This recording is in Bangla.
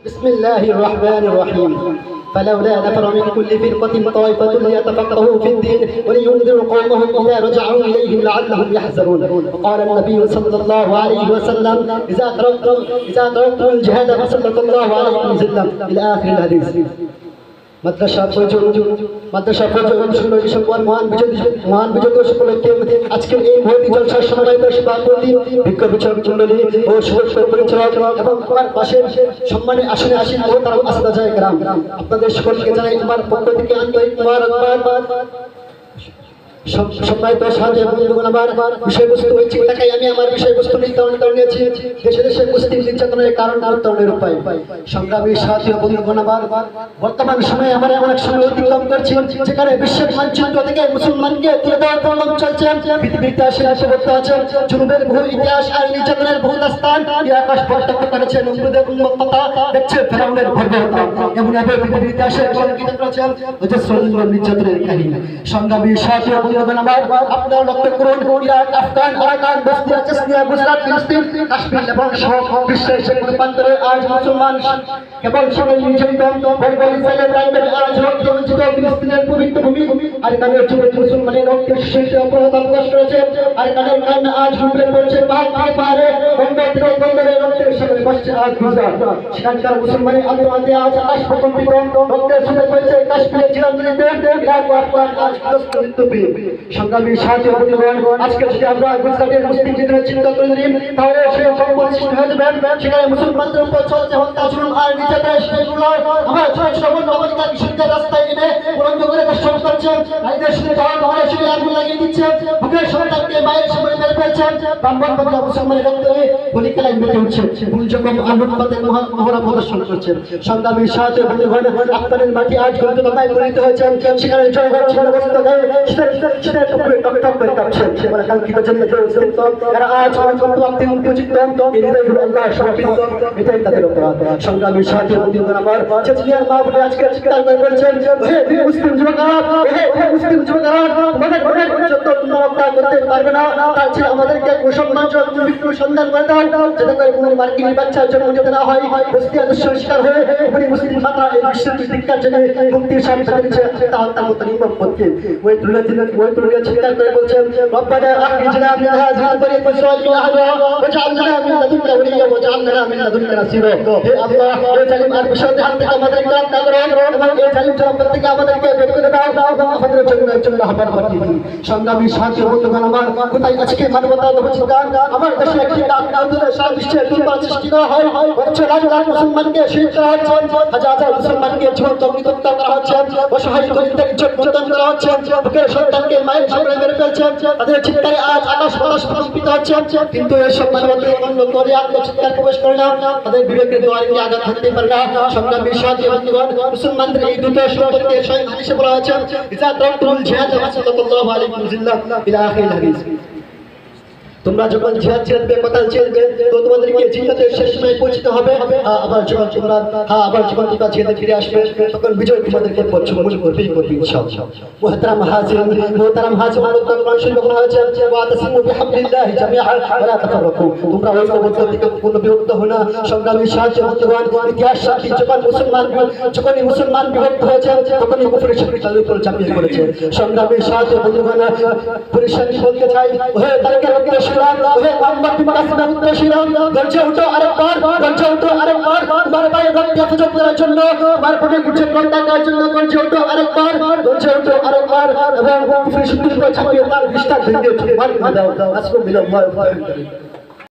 بسم الله الرحمن الرحيم فلولا نفر من كل فرقة طائفة ليتفقهوا في الدين ولينذروا قومهم إذا رجعوا إليهم لعلهم يحذرون. وقال النبي صلى الله عليه وسلم إذا تركتم الجهاد فسلط الله عليكم ذلا إلى آخر الحديث. মাদ্রাসা ফজর ডিসেম্বর মহান বিজয় দিবস উপলক্ষে আজকের এই মহতি জলসার সম্মানিত সভাপতি বিজ্ঞ বিচারক মণ্ডলী ও সুদর্শন পরিচালক এবং আমার পাশের সম্মানে আসনে আসীন মোহতারাম আসদাজায়ে কেরাম, আপনাদের সকলকে জানাই আমার পক্ষ থেকে আন্তরিক মোবারকবাদ। সম্মানিত সাথী বন্ধুগণ, আমার বিষয়বস্তু ঐচ্ছিক টাকায় আমি আমার বিষয়বস্তু নির্ধারণ নিয়েছি দেশে দেশে মুসলিম নির্যাতনের কারণ উত্তরণের উপায়। সংগ্রামী সাথী বন্ধুগণ, আমার বর্তমান সময়ে আমরা এমন এক সময় অতিক্রম করছি যেখানে বিশ্বের মানচিত্র থেকে মুসলমানকে তুলে দেওয়ার প্রলোভন চলছে। পৃথিবীর ইতিহাসে লিপিবদ্ধ আছে জুলুমের বহু ইতিহাস আর নির্যাতনের বহু দাস্তান। এই আকাশ প্রত্যক্ষ করেছে নমরুদের উন্মত্ততা, দেখছে ফেরাউনের ভয়াবহতা। এমন ভাবে পৃথিবীর ইতিহাসে কলঙ্কিত করেছেন অজস্র নির্যাতনের কাহিনী। সংগ্রামী সাথী আপনারা লক্ষ্য করুন, Iraq, Afghan, Arakan, Bosnia, Chechnya, Gujarat, ফিলিস্তিন, কাশ্মীর এবং বিশ্বের যে রূপান্তরে আজ মুসলমান কেবল সবাই নির্যাতিত ইসরায়েলের রাইবের আজ রক্তরঞ্জিত ফিলিস্তিনের পবিত্র ভূমি। আর কানের যুগে মুসলমানের রক্তের শেষে অপরাধ প্রকাশ করেছে। আর কানের কান্না আজ হুমড়ে পড়ছে পাহাড়ে বন্দর থেকে বন্দরে রক্তের সাগরে বসছে আজ গুজরাট। সেখানকার মুসলমানের আত্মহত্যা আজ আকাশ প্রকম্পিত, রক্তের সুরে পড়ছে কাশ্মীরের চিরাঞ্জলিতে, ইরাক ও আফগান আজ মৃত্যুবীর। সংগ্রামী সাথী বন্ধুগণ, আজকে যদি আমরা গুজরাটের মুসলিম জীবনের চিন্তা করে নিই তাহলে সেই সম্পদ সৃষ্টি হয়ে যাবে। সেখানে মুসলমানদের উপর চলছে হত্যা, জুলুম আর নির্যাতনের সেগুলো আমার ছোট ছোট বন্ধু আমাদের কৃষকদের রাস্তায় এনে উলঙ্গ করে দর্শন করছে, নারীদের সাথে যাওয়ার ঘরে শুয়ে আগুন লাগিয়ে দিচ্ছে, বুকের সন্তানকে মায়ের সামনে মেরে ফেলছে, ব্রাহ্মণ বাংলা মুসলমানের রক্তে বলি খেলায় মেতে উঠছে, ভুল যখন আলোকপাতের মহড়া প্রদর্শন করছে। সংগ্রামী সাথী বন্ধুগণ, আপনাদের মাটি আজ গন্তব্যে পরিণত হয়েছে। সেখানে জয়গড় ছিল অবস্থা সেটা টক করে কাঁপছে। মানে কাঙ্ক্ষিত জন্য এরা আজ উপযুক্ত আল্লাহ সমর্পিত, এটাই তাদের অপরাধ। সংগ্রামী সাথী বন্ধুগণ, আমার চেচনিয়ার মা বলে আজকে চিৎকার করে বলছেন, হে মুসলিম যুবকরা, হে মুসলিম যুবকরা, আমাদের ঘরের যত রক্ষা করতে পারবে না, তার চেয়ে আমাদেরকে কুসম্মানজনক মৃত্যুর সন্ধান করে দাও, যাতে করে কোনো মার্কিনী বাচ্চার জন্ম যাতে না হয়। বস্তিয়া দুঃসর শিকার হয়ে এখনই মুসলিম মাতা এই বিশ্বের ধিক্কার জন্য মুক্তির স্বামী দিচ্ছে তার মতো নিম্ন পথে ওই তুলে চিৎকার করে বলছেন, রব্বানা আখরিজনা মিন হাযিহিল করিয়াতি সালিহাহ ওয়াজআলনা মিন লাদুনকা ওলিয়্যা ওয়াজআলনা মিন লাদুনকা নাসীরা। হে আল্লাহ, এই জালিম আর বিশ্বদের হাত থেকে আমাদেরকে রক্ষা করো এবং এই জালিম জনপদ থেকে আমাদেরকে বের করে দাও এবং আমাদের জন্য একজন রাহবার পাঠিয়ে দিন। সংগ্রামী সাথী বন্ধুগণ, আমার কোথায় আজকে মানবতার অবচিন্তা আমার দেশে একটি আন্দোলনের সারা বিশ্বে দুর্বার সৃষ্টি করা হয়, হচ্ছে লাখ লাখ মুসলমানকে শহীদ করা হচ্ছে, হাজার হাজার মুসলমানকে জীবন্ত মৃত্যুদণ্ড করা হচ্ছে, অসহায় দরিদ্রদের ইজ্জত বর্জন করা হচ্ছে, বুকের সন্তানকে মায়ের সামনে মেরে ফেলছে, তাদের চিৎকারে আজ আকাশ বাতাস প্রকম্পিত হচ্ছে। কিন্তু এসব মানবতার অন্য করে আত্মচিৎকার প্রবেশ করে না, তাদের বিবেকের দ্বারে কি আঘাত হানতে পারে না। সংগ্রামী সাথী বন্ধুগণ, মুসলমানদের এই দুটো সম্পর্কে স্বয়ং হাদিসে বলা হয়েছে, ইজা তারাকতুমুল জিহাদ ফাসাল্লাল্লাহু আলাইকুম যিল্লা ইলা আখিরিল হাদিস। তোমরা যখন জিহাদ ছেড়ে কথা ছেড়ে তো তোমাদেরকে জিহাদের শেষ সময় পৌঁছতে হবে। আবার যখন তোমরা জিহাদ ছেড়ে ফিরে আসবে তখন বিজয় তোমাদেরকে করবে ইনশাআল্লাহ। মুহতারাম হাজিরিন, কোরআন শরীফে বলা হয়েছে, ওয়াতাসিমু বিহাবলিল্লাহি জামিআন ওয়া লা তাফাররাকু। তোমরা ঐক্যবদ্ধ থেকে পূর্ণ বিভক্ত হও না। সংগ্রামী সাথী বন্ধুগণ, ইতিহাস সাক্ষী যখনই মুসলমান বিভক্ত হয়েছে তখনই কুফরের শক্তি তাদের উপর ঝাঁপিয়ে পড়েছে। সংগ্রামী সাথী বন্ধুগণ, পরিষ্কার বলতে চাই, ওহে তারেকের উদ্দেশ্য ওহে মোহাম্মদ বিন কাসিম উদ্দেশিরাম, গর্জে উঠো আরেকবার, গর্জে উঠো আরেকবার, তোমার পায়ে রক্ত হেফাজত করার জন্য, তোমার প্রতি গুছের রক্ত দেওয়ার জন্য গর্জে উঠো আরেকবার, গর্জে উঠো আরেকবার এবং কুফরি শক্তির উপর ঝাঁপিয়ে তার বিস্তার ভেঙে মারি দাও। আসসালামু আলাইকুম।